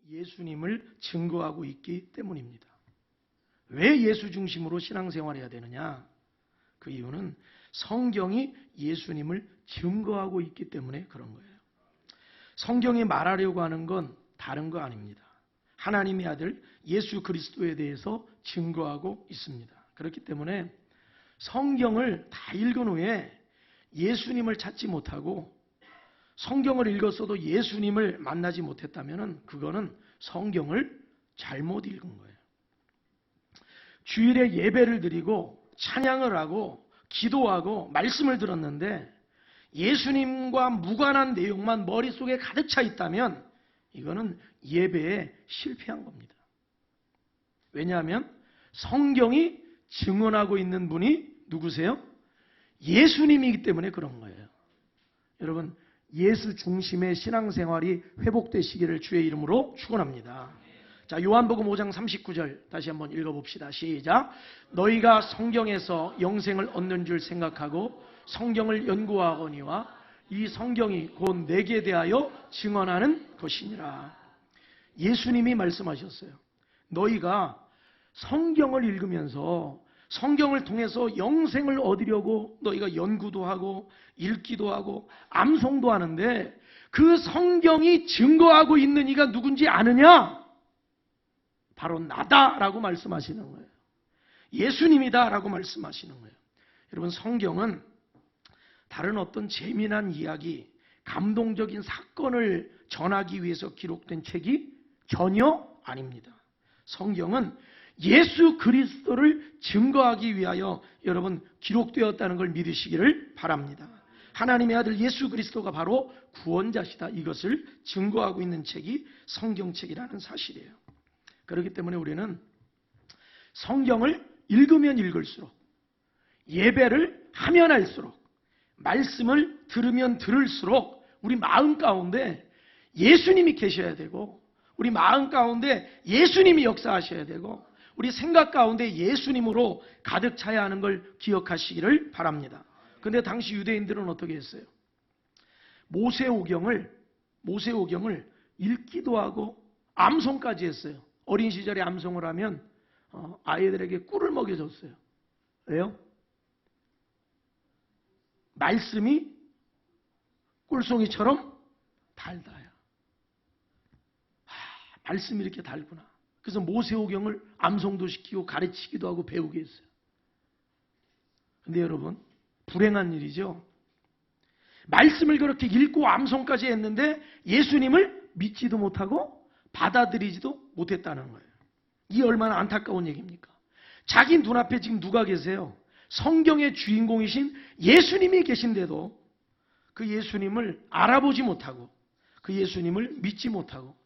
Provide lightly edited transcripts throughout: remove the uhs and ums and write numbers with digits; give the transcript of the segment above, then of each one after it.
예수님을 증거하고 있기 때문입니다. 왜 예수 중심으로 신앙생활해야 되느냐? 그 이유는 성경이 예수님을 증거하고 있기 때문에 그런 거예요. 성경이 말하려고 하는 건 다른 거 아닙니다. 하나님의 아들 예수 그리스도에 대해서 증거하고 있습니다. 그렇기 때문에 성경을 다 읽은 후에 예수님을 찾지 못하고 성경을 읽었어도 예수님을 만나지 못했다면 그거는 성경을 잘못 읽은 거예요. 주일에 예배를 드리고 찬양을 하고 기도하고 말씀을 들었는데 예수님과 무관한 내용만 머릿속에 가득 차 있다면 이거는 예배에 실패한 겁니다. 왜냐하면 성경이 증언하고 있는 분이 누구세요? 예수님이기 때문에 그런 거예요. 여러분, 예수 중심의 신앙생활이 회복되시기를 주의 이름으로 축원합니다. 자, 요한복음 5장 39절 다시 한번 읽어봅시다. 시작. 너희가 성경에서 영생을 얻는 줄 생각하고 성경을 연구하거니와 이 성경이 곧 내게 대하여 증언하는 것이니라. 예수님이 말씀하셨어요. 너희가 성경을 읽으면서 성경을 통해서 영생을 얻으려고 너희가 연구도 하고 읽기도 하고 암송도 하는데 그 성경이 증거하고 있는 이가 누군지 아느냐? 바로 나다라고 말씀하시는 거예요. 예수님이다라고 말씀하시는 거예요. 여러분, 성경은 다른 어떤 재미난 이야기, 감동적인 사건을 전하기 위해서 기록된 책이 전혀 아닙니다. 성경은 예수 그리스도를 증거하기 위하여 여러분 기록되었다는 걸 믿으시기를 바랍니다. 하나님의 아들 예수 그리스도가 바로 구원자시다. 이것을 증거하고 있는 책이 성경책이라는 사실이에요. 그렇기 때문에 우리는 성경을 읽으면 읽을수록 예배를 하면 할수록 말씀을 들으면 들을수록 우리 마음 가운데 예수님이 계셔야 되고 우리 마음 가운데 예수님이 역사하셔야 되고 우리 생각 가운데 예수님으로 가득 차야 하는 걸 기억하시기를 바랍니다. 그런데 당시 유대인들은 어떻게 했어요? 모세오경을 읽기도 하고 암송까지 했어요. 어린 시절에 암송을 하면 아이들에게 꿀을 먹여줬어요. 왜요? 말씀이 꿀송이처럼 달다요. 말씀이 이렇게 달구나. 그래서 모세오경을 암송도 시키고 가르치기도 하고 배우게 했어요. 근데 여러분, 불행한 일이죠. 말씀을 그렇게 읽고 암송까지 했는데 예수님을 믿지도 못하고 받아들이지도 못했다는 거예요. 이게 얼마나 안타까운 얘기입니까? 자기 눈앞에 지금 누가 계세요? 성경의 주인공이신 예수님이 계신데도 그 예수님을 알아보지 못하고 그 예수님을 믿지 못하고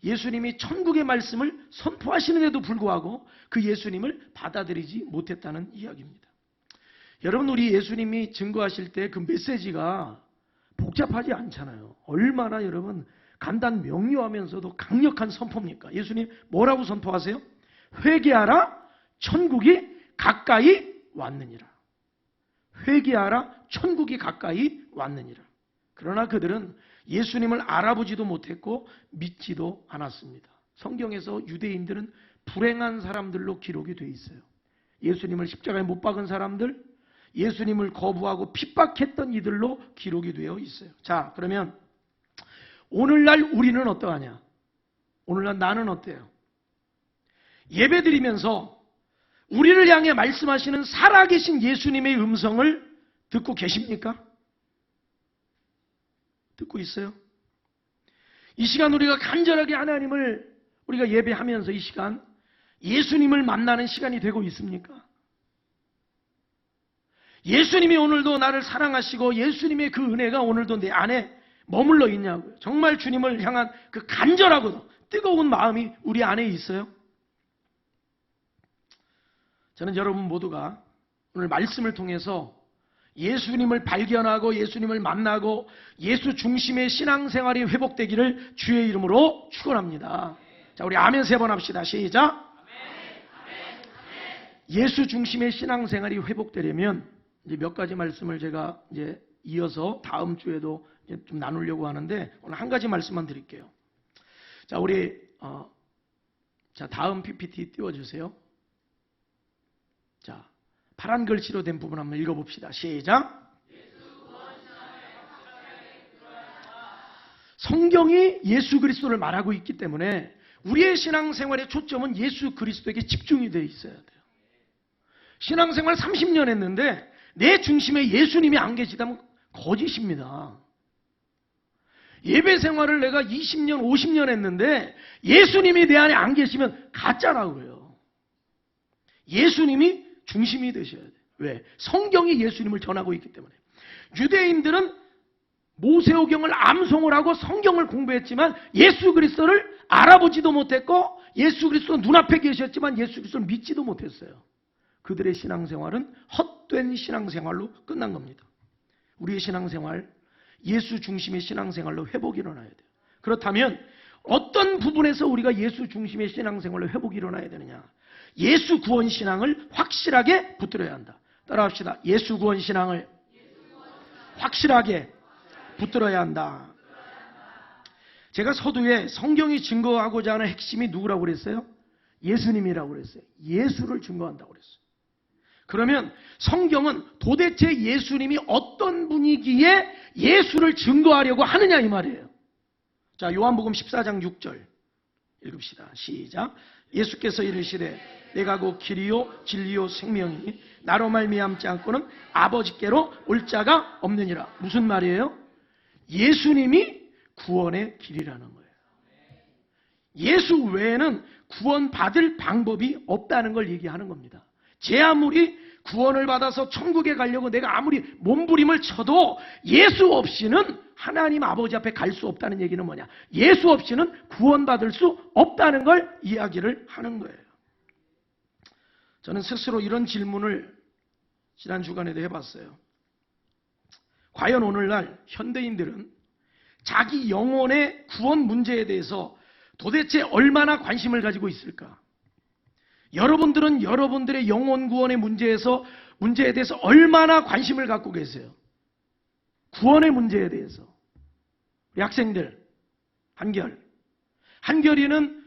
예수님이 천국의 말씀을 선포하시는데도 불구하고 그 예수님을 받아들이지 못했다는 이야기입니다. 여러분, 우리 예수님이 증거하실 때 그 메시지가 복잡하지 않잖아요. 얼마나 여러분 간단 명료하면서도 강력한 선포입니까? 예수님 뭐라고 선포하세요? 회개하라, 천국이 가까이 왔느니라. 회개하라, 천국이 가까이 왔느니라. 그러나 그들은 예수님을 알아보지도 못했고 믿지도 않았습니다. 성경에서 유대인들은 불행한 사람들로 기록이 되어 있어요. 예수님을 십자가에 못 박은 사람들, 예수님을 거부하고 핍박했던 이들로 기록이 되어 있어요. 자, 그러면 오늘날 우리는 어떠하냐? 오늘날 나는 어때요? 예배드리면서 우리를 향해 말씀하시는 살아계신 예수님의 음성을 듣고 계십니까? 듣고 있어요? 이 시간 우리가 간절하게 하나님을 우리가 예배하면서 이 시간 예수님을 만나는 시간이 되고 있습니까? 예수님이 오늘도 나를 사랑하시고 예수님의 그 은혜가 오늘도 내 안에 머물러 있냐고요. 정말 주님을 향한 그 간절하고 뜨거운 마음이 우리 안에 있어요? 저는 여러분 모두가 오늘 말씀을 통해서 예수님을 발견하고 예수님을 만나고 예수 중심의 신앙생활이 회복되기를 주의 이름으로 축원합니다. 자, 우리 아멘 3번 합시다. 시작. 예수 중심의 신앙생활이 회복되려면 이제 몇 가지 말씀을 제가 이제 이어서 다음 주에도 좀 나누려고 하는데 오늘 한 가지 말씀만 드릴게요. 자, 우리 자, 다음 PPT 띄워주세요. 자, 파란 글씨로 된 부분 한번 읽어봅시다. 시작. 성경이 예수 그리스도를 말하고 있기 때문에 우리의 신앙생활의 초점은 예수 그리스도에게 집중이 되어 있어야 돼요. 신앙생활 30년 했는데 내 중심에 예수님이 안 계시다면 거짓입니다. 예배 생활을 내가 20년, 50년 했는데 예수님이 내 안에 안 계시면 가짜라고요. 예수님이 중심이 되셔야 돼요. 왜? 성경이 예수님을 전하고 있기 때문에. 유대인들은 모세오경을 암송을 하고 성경을 공부했지만 예수 그리스도를 알아보지도 못했고 예수 그리스도 눈앞에 계셨지만 예수 그리스도를 믿지도 못했어요. 그들의 신앙생활은 헛된 신앙생활로 끝난 겁니다. 우리의 신앙생활, 예수 중심의 신앙생활로 회복이 일어나야 돼요. 그렇다면 어떤 부분에서 우리가 예수 중심의 신앙생활로 회복이 일어나야 되느냐? 예수 구원 신앙을 확실하게 붙들어야 한다. 따라합시다. 예수 구원 신앙을 확실하게 붙들어야 한다. 제가 서두에 성경이 증거하고자 하는 핵심이 누구라고 그랬어요? 예수님이라고 그랬어요. 예수를 증거한다고 그랬어요. 그러면 성경은 도대체 예수님이 어떤 분이기에 예수를 증거하려고 하느냐 이 말이에요. 자, 요한복음 14장 6절 읽읍시다. 시작. 예수께서 이르시되 내가 곧 길이요 진리요 생명이니 나로 말미암지 않고는 아버지께로 올 자가 없느니라. 무슨 말이에요? 예수님이 구원의 길이라는 거예요. 예수 외에는 구원받을 방법이 없다는 걸 얘기하는 겁니다. 제 아무리 구원을 받아서 천국에 가려고 내가 아무리 몸부림을 쳐도 예수 없이는 하나님 아버지 앞에 갈 수 없다는 얘기는 뭐냐? 예수 없이는 구원받을 수 없다는 걸 이야기를 하는 거예요. 저는 스스로 이런 질문을 지난 주간에도 해봤어요. 과연 오늘날 현대인들은 자기 영혼의 구원 문제에 대해서 도대체 얼마나 관심을 가지고 있을까? 여러분들은 여러분들의 영혼 구원의 문제에 대해서 얼마나 관심을 갖고 계세요? 구원의 문제에 대해서. 우리 학생들, 한결이는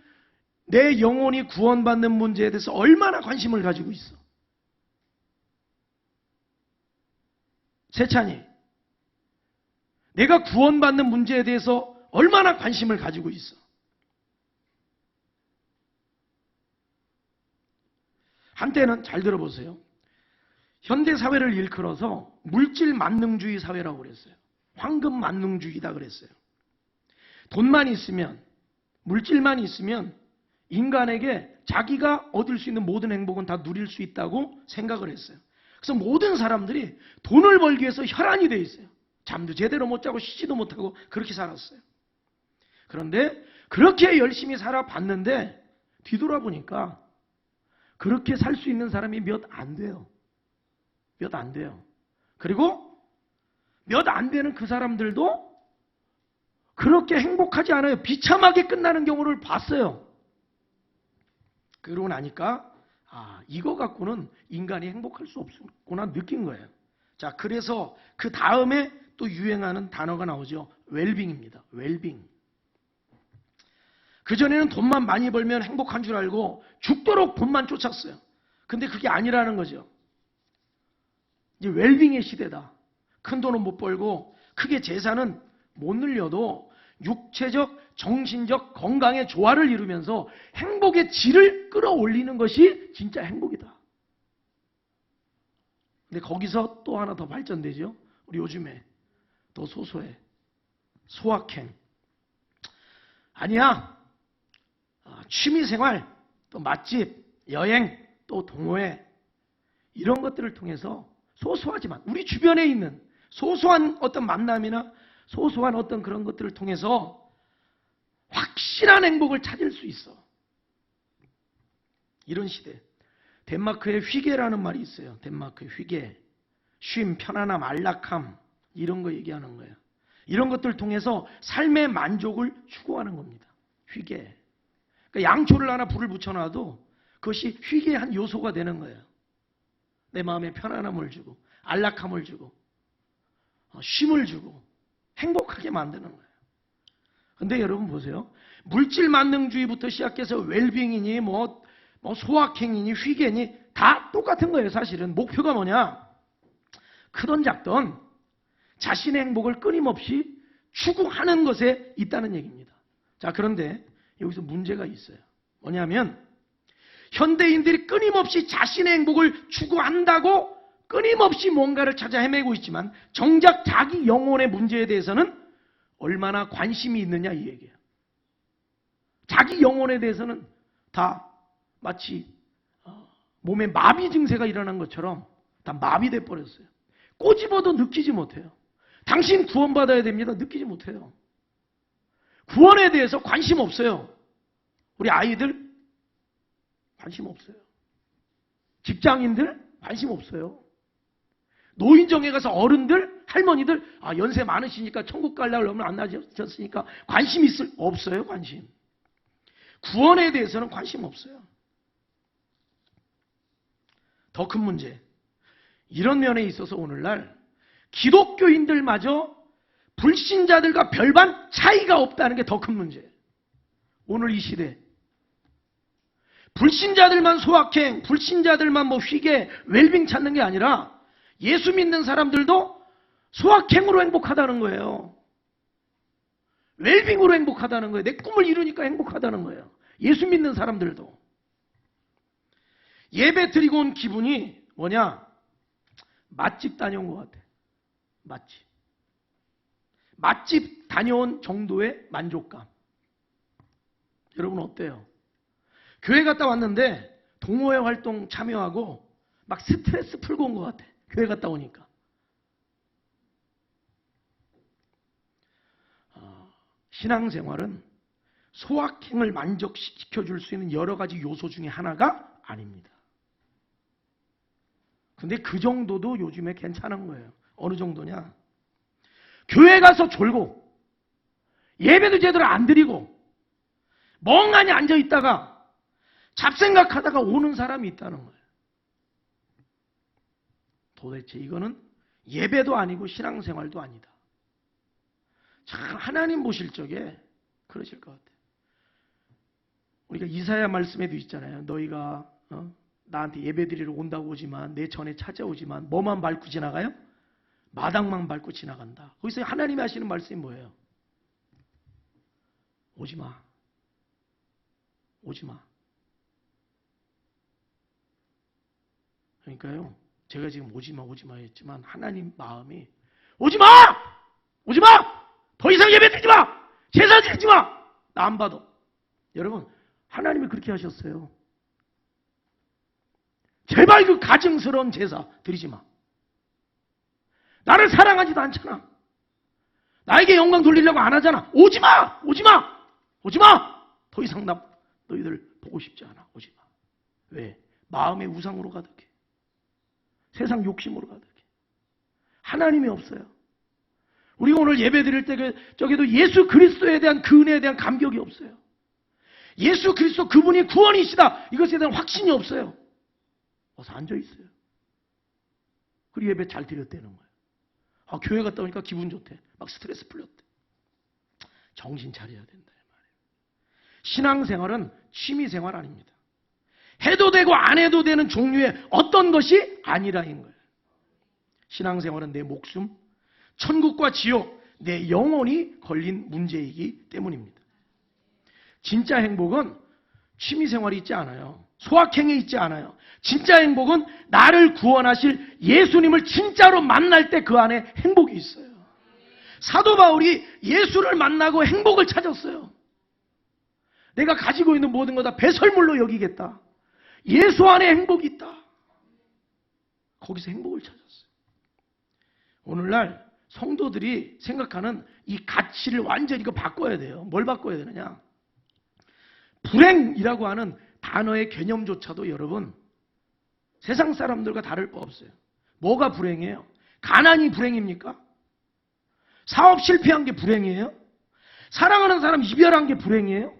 내 영혼이 구원받는 문제에 대해서 얼마나 관심을 가지고 있어? 세찬이, 내가 구원받는 문제에 대해서 얼마나 관심을 가지고 있어? 한때는 잘 들어보세요. 현대사회를 일컬어서 물질 만능주의 사회라고 그랬어요. 황금 만능주의다 그랬어요. 돈만 있으면, 물질만 있으면 인간에게 자기가 얻을 수 있는 모든 행복은 다 누릴 수 있다고 생각을 했어요. 그래서 모든 사람들이 돈을 벌기 위해서 혈안이 돼 있어요. 잠도 제대로 못 자고 쉬지도 못하고 그렇게 살았어요. 그런데 그렇게 열심히 살아봤는데 뒤돌아보니까 그렇게 살 수 있는 사람이 몇 안 돼요. 몇 안 돼요. 그리고 몇 안 되는 그 사람들도 그렇게 행복하지 않아요. 비참하게 끝나는 경우를 봤어요. 그러고 나니까 이거 갖고는 인간이 행복할 수 없구나 느낀 거예요. 자, 그래서 그 다음에 또 유행하는 단어가 나오죠. 웰빙입니다. 웰빙. 그전에는 돈만 많이 벌면 행복한 줄 알고 죽도록 돈만 쫓았어요. 근데 그게 아니라는 거죠. 이제 웰빙의 시대다. 큰 돈은 못 벌고 크게 재산은 못 늘려도 육체적, 정신적 건강의 조화를 이루면서 행복의 질을 끌어올리는 것이 진짜 행복이다. 근데 거기서 또 하나 더 발전되죠. 우리 요즘에 더 소소해. 소확행. 아니야. 취미생활, 또 맛집, 여행, 또 동호회 이런 것들을 통해서 소소하지만 우리 주변에 있는 소소한 어떤 만남이나 소소한 어떤 그런 것들을 통해서 확실한 행복을 찾을 수 있어. 이런 시대. 덴마크에 휘게라는 말이 있어요. 덴마크에 휘게. 쉼, 편안함, 안락함 이런 거 얘기하는 거예요. 이런 것들을 통해서 삶의 만족을 추구하는 겁니다. 휘게. 그러니까 양초를 하나 불을 붙여놔도 그것이 휘게의 한 요소가 되는 거예요. 내 마음에 편안함을 주고 안락함을 주고 쉼을 주고 행복하게 만드는 거예요. 근데 여러분 보세요. 물질 만능주의부터 시작해서 웰빙이니 뭐 소확행이니 휘게니 다 똑같은 거예요. 사실은 목표가 뭐냐? 크던 작던 자신의 행복을 끊임없이 추구하는 것에 있다는 얘기입니다. 자, 그런데 여기서 문제가 있어요. 뭐냐면 현대인들이 끊임없이 자신의 행복을 추구한다고 끊임없이 뭔가를 찾아 헤매고 있지만 정작 자기 영혼의 문제에 대해서는 얼마나 관심이 있느냐 이 얘기예요. 자기 영혼에 대해서는 다 마치 몸에 마비 증세가 일어난 것처럼 다 마비돼 버렸어요. 꼬집어도 느끼지 못해요. 당신 구원받아야 됩니다. 느끼지 못해요. 구원에 대해서 관심 없어요. 우리 아이들 관심 없어요. 직장인들 관심 없어요. 노인정에 가서 어른들, 할머니들 연세 많으시니까 천국 가려고 얼마 안 나셨으니까 관심 없어요. 관심. 구원에 대해서는 관심 없어요. 더 큰 문제. 이런 면에 있어서 오늘날 기독교인들마저 불신자들과 별반 차이가 없다는 게 더 큰 문제예요. 오늘 이 시대. 불신자들만 소확행, 불신자들만 휘게, 웰빙 찾는 게 아니라 예수 믿는 사람들도 소확행으로 행복하다는 거예요. 웰빙으로 행복하다는 거예요. 내 꿈을 이루니까 행복하다는 거예요. 예수 믿는 사람들도. 예배 드리고 온 기분이 뭐냐? 맛집 다녀온 것 같아. 맛집 다녀온 정도의 만족감. 여러분 어때요? 교회 갔다 왔는데 동호회 활동 참여하고 막 스트레스 풀고 온 것 같아. 교회 갔다 오니까. 신앙생활은 소확행을 만족시켜줄 수 있는 여러 가지 요소 중에 하나가 아닙니다. 근데 그 정도도 요즘에 괜찮은 거예요. 어느 정도냐? 교회 가서 졸고 예배도 제대로 안 드리고 멍하니 앉아있다가 잡생각하다가 오는 사람이 있다는 거예요. 도대체 이거는 예배도 아니고 신앙생활도 아니다. 참 하나님 보실 적에 그러실 것 같아요. 우리가 이사야 말씀에도 있잖아요. 너희가 나한테 예배드리러 온다고 오지만 내 전에 찾아오지만 뭐만 밟고 지나가요? 마당만 밟고 지나간다. 거기서 하나님이 하시는 말씀이 뭐예요? 오지마. 오지마. 그러니까요. 제가 지금 오지마 했지만 하나님 마음이 오지마! 오지마! 더 이상 예배 드리지 마! 제사 드리지 마! 나 안 받아. 여러분 하나님이 그렇게 하셨어요. 제발 그 가증스러운 제사 드리지 마. 나를 사랑하지도 않잖아. 나에게 영광 돌리려고 안 하잖아. 오지마! 오지마! 오지마! 더 이상 너희들 보고 싶지 않아. 오지마. 왜? 마음의 우상으로 가득해. 세상 욕심으로 가득해. 하나님이 없어요. 우리가 오늘 예배 드릴 때 저기도 예수 그리스도에 대한 그 은혜에 대한 감격이 없어요. 예수 그리스도 그분이 구원이시다. 이것에 대한 확신이 없어요. 와서 앉아있어요. 그리고 예배 잘 드렸다는 거예요. 교회 갔다 오니까 기분 좋대. 막 스트레스 풀렸대. 정신 차려야 된다. 말이에요. 신앙생활은 취미생활 아닙니다. 해도 되고 안 해도 되는 종류의 어떤 것이 아니라인 거예요. 신앙생활은 내 목숨, 천국과 지옥, 내 영혼이 걸린 문제이기 때문입니다. 진짜 행복은 취미생활이 있지 않아요. 소확행에 있지 않아요. 진짜 행복은 나를 구원하실 예수님을 진짜로 만날 때 그 안에 행복이 있어요. 사도 바울이 예수를 만나고 행복을 찾았어요. 내가 가지고 있는 모든 거 다 배설물로 여기겠다. 예수 안에 행복이 있다. 거기서 행복을 찾았어요. 오늘날 성도들이 생각하는 이 가치를 완전히 이거 바꿔야 돼요. 뭘 바꿔야 되느냐? 불행이라고 하는 단어의 개념조차도 여러분 세상 사람들과 다를 바 없어요. 뭐가 불행이에요? 가난이 불행입니까? 사업 실패한 게 불행이에요? 사랑하는 사람 이별한 게 불행이에요?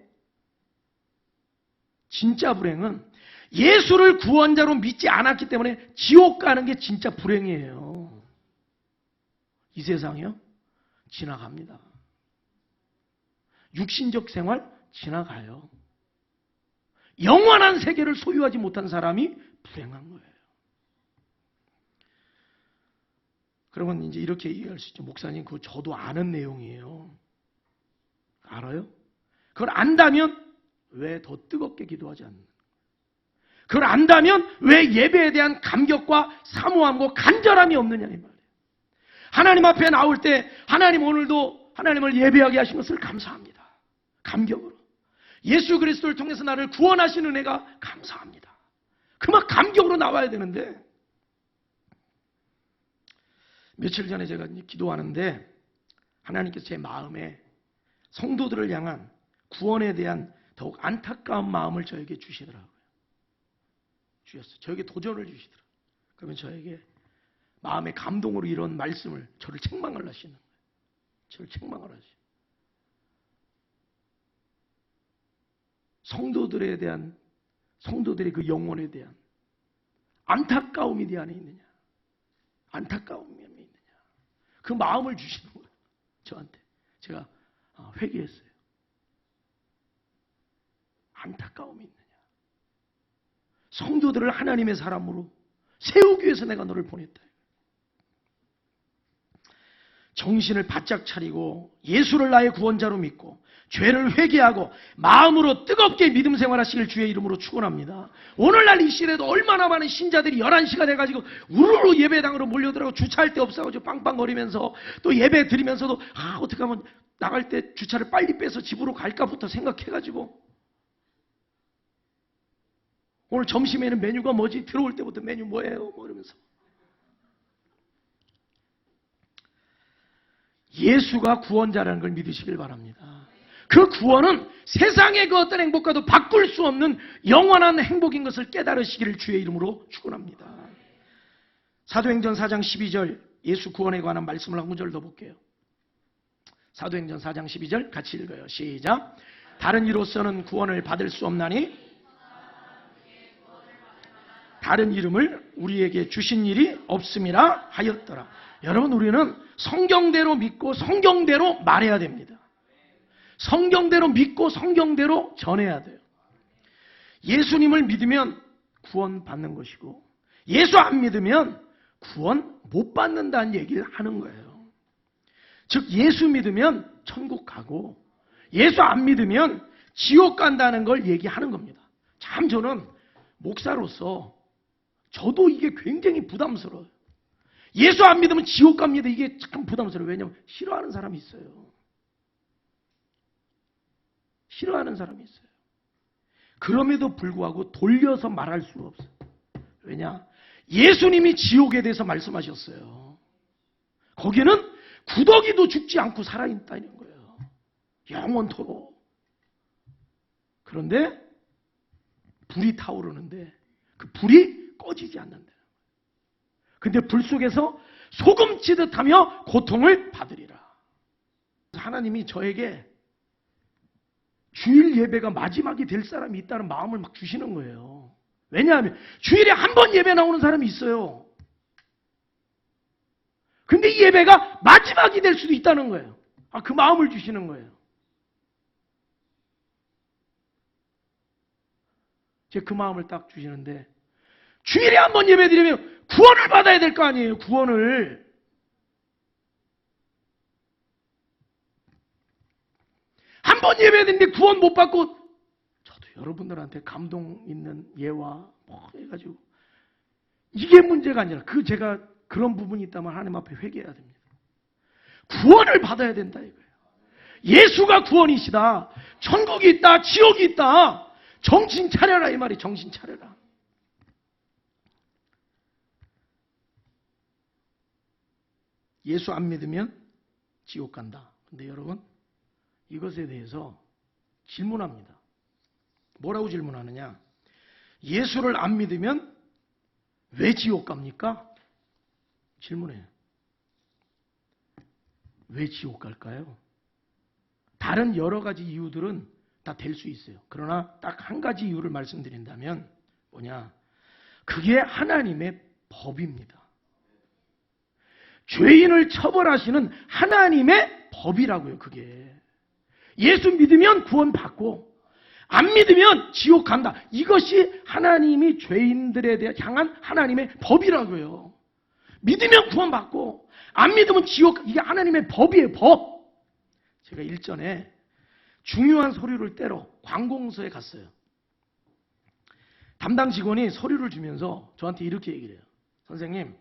진짜 불행은 예수를 구원자로 믿지 않았기 때문에 지옥 가는 게 진짜 불행이에요. 이 세상이요? 지나갑니다. 육신적 생활 지나가요. 영원한 세계를 소유하지 못한 사람이 불행한 거예요. 그러면 이제 이렇게 이해할 수 있죠. 목사님, 그거 저도 아는 내용이에요. 알아요? 그걸 안다면 왜 더 뜨겁게 기도하지 않는 거예요? 그걸 안다면 왜 예배에 대한 감격과 사모함과 간절함이 없느냐 이 말이에요. 하나님 앞에 나올 때 하나님 오늘도 하나님을 예배하게 하신 것을 감사합니다. 감격으로. 예수 그리스도를 통해서 나를 구원하신 은혜가 감사합니다. 그만 감격으로 나와야 되는데, 며칠 전에 제가 기도하는데 하나님께서 제 마음에 성도들을 향한 구원에 대한 더욱 안타까운 마음을 저에게 주시더라고요. 주셨어요. 저에게 도전을 주시더라고요. 그러면 저에게 마음의 감동으로 이런 말씀을, 저를 책망을 하시는 거예요. 저를 책망을 하시는. 성도들에 대한, 성도들의 그 영혼에 대한 안타까움이 내 안에 있느냐, 안타까움이 있느냐, 그 마음을 주시는 거예요. 저한테. 제가 회개했어요. 안타까움이 있느냐. 성도들을 하나님의 사람으로 세우기 위해서 내가 너를 보냈다. 정신을 바짝 차리고 예수를 나의 구원자로 믿고 죄를 회개하고 마음으로 뜨겁게 믿음 생활하시길 주의 이름으로 축원합니다. 오늘날 이 시대에도 얼마나 많은 신자들이 11시가 돼가지고 우르르 예배당으로 몰려들어가고 주차할 데 없어가지고 빵빵거리면서 또 예배 드리면서도 어떻게 하면 나갈 때 주차를 빨리 빼서 집으로 갈까부터 생각해가지고 오늘 점심에는 메뉴가 뭐지? 들어올 때부터 메뉴 뭐예요? 뭐 이러면서. 예수가 구원자라는 걸 믿으시길 바랍니다. 그 구원은 세상의 그 어떤 행복과도 바꿀 수 없는 영원한 행복인 것을 깨달으시기를 주의 이름으로 축원합니다. 사도행전 4장 12절 예수 구원에 관한 말씀을 한 구절 더 볼게요. 사도행전 4장 12절 같이 읽어요. 시작. 다른 이로서는 구원을 받을 수 없나니 다른 이름을 우리에게 주신 일이 없음이라 하였더라. 여러분, 우리는 성경대로 믿고 성경대로 말해야 됩니다. 성경대로 믿고 성경대로 전해야 돼요. 예수님을 믿으면 구원 받는 것이고 예수 안 믿으면 구원 못 받는다는 얘기를 하는 거예요. 즉 예수 믿으면 천국 가고 예수 안 믿으면 지옥 간다는 걸 얘기하는 겁니다. 참 저는 목사로서 저도 이게 굉장히 부담스러워요. 예수 안 믿으면 지옥 갑니다. 이게 참 부담스러워요. 왜냐하면 싫어하는 사람이 있어요. 싫어하는 사람이 있어요. 그럼에도 불구하고 돌려서 말할 수가 없어요. 왜냐? 예수님이 지옥에 대해서 말씀하셨어요. 거기는 구더기도 죽지 않고 살아있다는 거예요. 영원토록. 그런데 불이 타오르는데 그 불이 꺼지지 않는다. 근데 불 속에서 소금 치듯하며 고통을 받으리라. 하나님이 저에게 주일 예배가 마지막이 될 사람이 있다는 마음을 막 주시는 거예요. 왜냐하면 주일에 한 번 예배 나오는 사람이 있어요. 근데 이 예배가 마지막이 될 수도 있다는 거예요. 그 마음을 주시는 거예요. 제가 그 마음을 딱 주시는데 주일에 한 번 예배 드리면 구원을 받아야 될 거 아니에요. 구원을. 한 번 예배 드리는데 구원 못 받고 저도 여러분들한테 감동 있는 예와 뭐 해가지고 이게 문제가 아니라 제가 그런 부분이 있다면 하나님 앞에 회개해야 됩니다. 구원을 받아야 된다 이거예요. 예수가 구원이시다. 천국이 있다. 지옥이 있다. 정신 차려라 이 말이. 정신 차려라. 예수 안 믿으면 지옥 간다. 근데 여러분 이것에 대해서 질문합니다. 뭐라고 질문하느냐? 예수를 안 믿으면 왜 지옥 갑니까? 질문해요. 왜 지옥 갈까요? 다른 여러 가지 이유들은 다 될 수 있어요. 그러나 딱 한 가지 이유를 말씀드린다면 뭐냐? 그게 하나님의 법입니다. 죄인을 처벌하시는 하나님의 법이라고요. 그게 예수 믿으면 구원받고 안 믿으면 지옥 간다. 이것이 하나님이 죄인들에 대해 향한 하나님의 법이라고요. 믿으면 구원받고 안 믿으면 지옥. 이게 하나님의 법이에요. 법. 제가 일전에 중요한 서류를 떼러 관공서에 갔어요. 담당 직원이 서류를 주면서 저한테 이렇게 얘기를 해요. 선생님,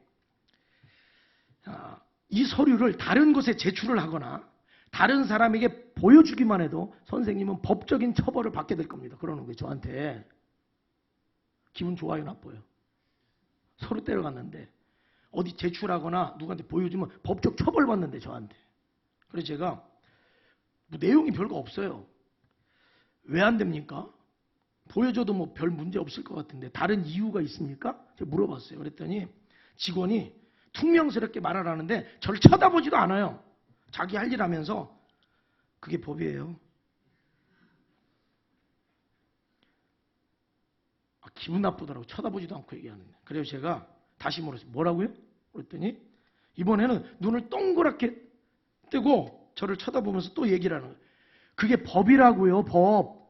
이 서류를 다른 곳에 제출을 하거나 다른 사람에게 보여주기만 해도 선생님은 법적인 처벌을 받게 될 겁니다. 그러는 거예요. 저한테. 기분 좋아요, 나빠요? 서류 떼러 갔는데 어디 제출하거나 누구한테 보여주면 법적 처벌 받는데 저한테. 그래서 제가 뭐 내용이 별거 없어요. 왜 안 됩니까? 보여줘도 뭐 별 문제 없을 것 같은데 다른 이유가 있습니까? 제가 물어봤어요. 그랬더니 직원이 퉁명스럽게 말을 하는데 저를 쳐다보지도 않아요. 자기 할 일 하면서 그게 법이에요. 기분 나쁘더라고. 쳐다보지도 않고 얘기하는데. 그래서 제가 다시 물었어요. 뭐라고요? 그랬더니 이번에는 눈을 동그랗게 뜨고 저를 쳐다보면서 또 얘기를 하는 거예요. 그게 법이라고요. 법.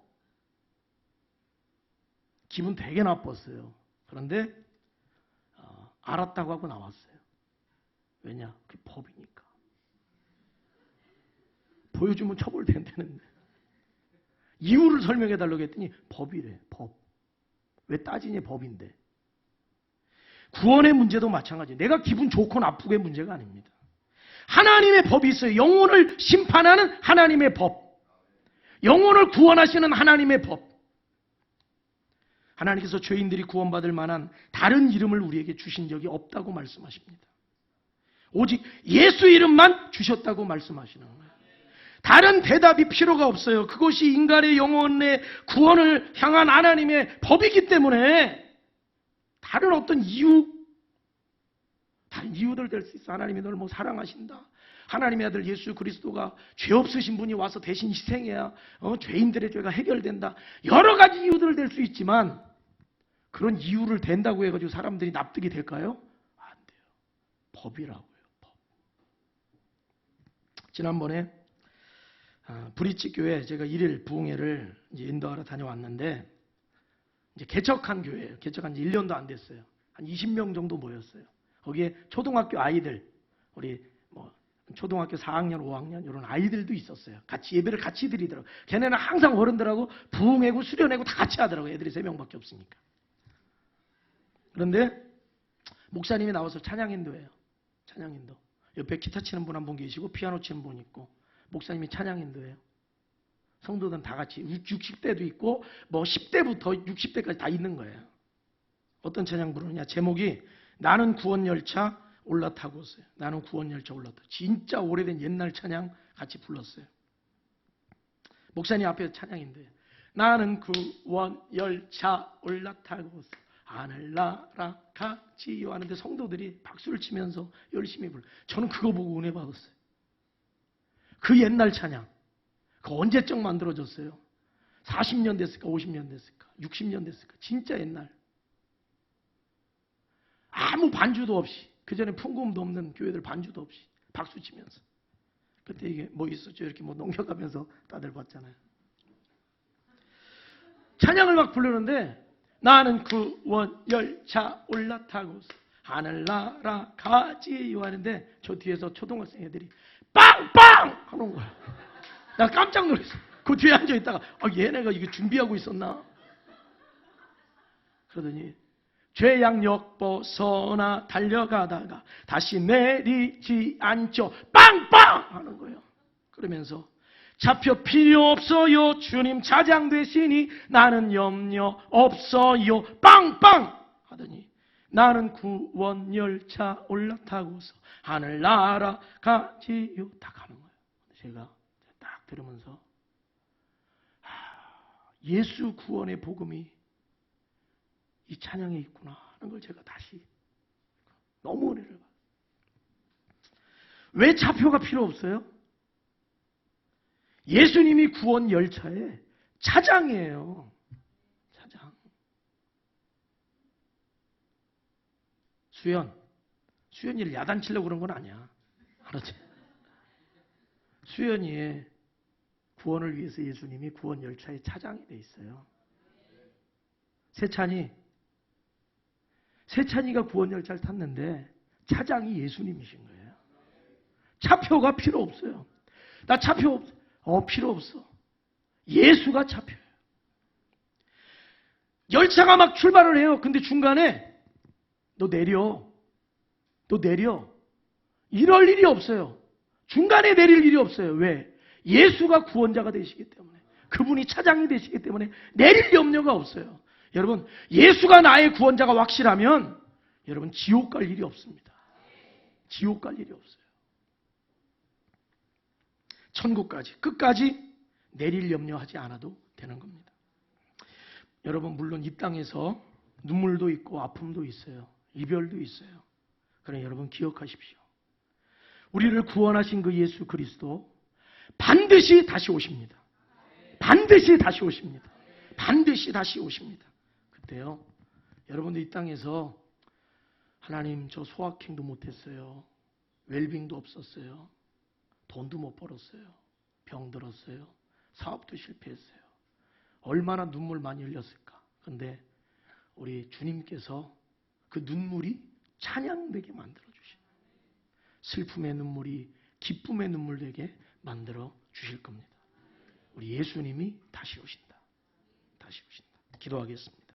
기분 되게 나빴어요. 그런데 알았다고 하고 나왔어요. 왜냐? 그게 법이니까. 보여주면 처벌된다는데. 이유를 설명해달라고 했더니 법이래. 법. 왜 따지니? 법인데. 구원의 문제도 마찬가지예요. 내가 기분 좋고 나쁘고의 문제가 아닙니다. 하나님의 법이 있어요. 영혼을 심판하는 하나님의 법. 영혼을 구원하시는 하나님의 법. 하나님께서 죄인들이 구원받을 만한 다른 이름을 우리에게 주신 적이 없다고 말씀하십니다. 오직 예수 이름만 주셨다고 말씀하시는 거예요. 다른 대답이 필요가 없어요. 그것이 인간의 영혼의 구원을 향한 하나님의 법이기 때문에 다른 어떤 다른 이유들 될 수 있어. 하나님이 너를 뭐 사랑하신다. 하나님의 아들 예수 그리스도가 죄 없으신 분이 와서 대신 희생해야 죄인들의 죄가 해결된다. 여러 가지 이유들 될 수 있지만 그런 이유를 댄다고 해가지고 사람들이 납득이 될까요? 안 돼요. 법이라고요. 법. 지난번에 브릿지 교회 제가 1일 부흥회를 이제 인도하러 다녀왔는데 이제 개척한 교회예요. 개척한 지 1년도 안 됐어요. 한 20명 정도 모였어요. 거기에 초등학교 아이들, 우리 초등학교 4학년, 5학년 이런 아이들도 있었어요. 같이 예배를 같이 드리더라고요. 걔네는 항상 어른들하고 부흥회고 수련회고 다 같이 하더라고요. 애들이 3명밖에 없으니까. 그런데 목사님이 나와서 찬양인도예요. 찬양인도. 옆에 기타 치는 분 한 분 계시고 피아노 치는 분 있고 목사님이 찬양인도예요. 성도들은 다 같이 60대도 있고 뭐 10대부터 60대까지 다 있는 거예요. 어떤 찬양 부르느냐. 제목이 나는 구원열차 올라타고서요. 나는 구원열차 올라타. 진짜 오래된 옛날 찬양 같이 불렀어요. 목사님 앞에 찬양인데 나는 구원열차 올라타고서 하늘나라 가지요 하는데 성도들이 박수를 치면서 열심히 불러요. 저는 그거 보고 은혜 받았어요. 그 옛날 찬양. 그 언제적 만들어졌어요? 40년 됐을까? 50년 됐을까? 60년 됐을까? 진짜 옛날. 아무 반주도 없이. 그전에 풍금도 없는 교회들 반주도 없이. 박수 치면서. 그때 이게 뭐 있었죠? 이렇게 뭐 넘겨가면서 다들 봤잖아요. 찬양을 막 부르는데 나는 구원열차 올라타고서 하늘나라 가지요 하는데 저 뒤에서 초등학생 애들이 빵빵 하는 거야. 나 깜짝 놀랐어. 그 뒤에 앉아있다가 얘네가 이거 준비하고 있었나? 그러더니 죄악력 벗어나 달려가다가 다시 내리지 않죠. 빵빵 하는 거예요. 그러면서 잡혀 필요 없어요. 주님 자장 되시니 나는 염려 없어요. 빵빵 하더니 나는 구원열차 올라타고서 하늘나라 가지요. 다 가는 거예요. 제가 딱 들으면서 예수 구원의 복음이 이 찬양에 있구나 하는 걸 제가 다시 너무 은혜를 받아요. 왜 차표가 필요 없어요? 예수님이 구원 열차의 차장이에요. 차장. 수연이를 야단치려고 그런 건 아니야. 알았지? 수연이의 구원을 위해서 예수님이 구원 열차의 차장이 돼 있어요. 세찬이가 구원 열차를 탔는데 차장이 예수님이신 거예요. 차표가 필요 없어요. 나 차표 필요 없어. 예수가 차표예요. 열차가 막 출발을 해요. 근데 중간에 너 내려. 이럴 일이 없어요. 중간에 내릴 일이 없어요. 왜? 예수가 구원자가 되시기 때문에. 그분이 차장이 되시기 때문에 내릴 염려가 없어요. 여러분, 예수가 나의 구원자가 확실하면 여러분 지옥 갈 일이 없습니다. 지옥 갈 일이 없어요. 천국까지, 끝까지 내릴 염려하지 않아도 되는 겁니다. 여러분, 물론 이 땅에서 눈물도 있고 아픔도 있어요. 이별도 있어요. 그러나 여러분 기억하십시오. 우리를 구원하신 그 예수 그리스도 반드시 다시 오십니다. 반드시 다시 오십니다. 반드시 다시 오십니다. 그때요, 여러분들 이 땅에서 하나님 저 소확행도 못했어요. 웰빙도 없었어요. 돈도 못 벌었어요. 병 들었어요. 사업도 실패했어요. 얼마나 눈물 많이 흘렸을까. 그런데 우리 주님께서 그 눈물이 찬양되게 만들어주신, 슬픔의 눈물이 기쁨의 눈물 되게 만들어 주실 겁니다. 우리 예수님이 다시 오신다. 다시 오신다. 기도하겠습니다.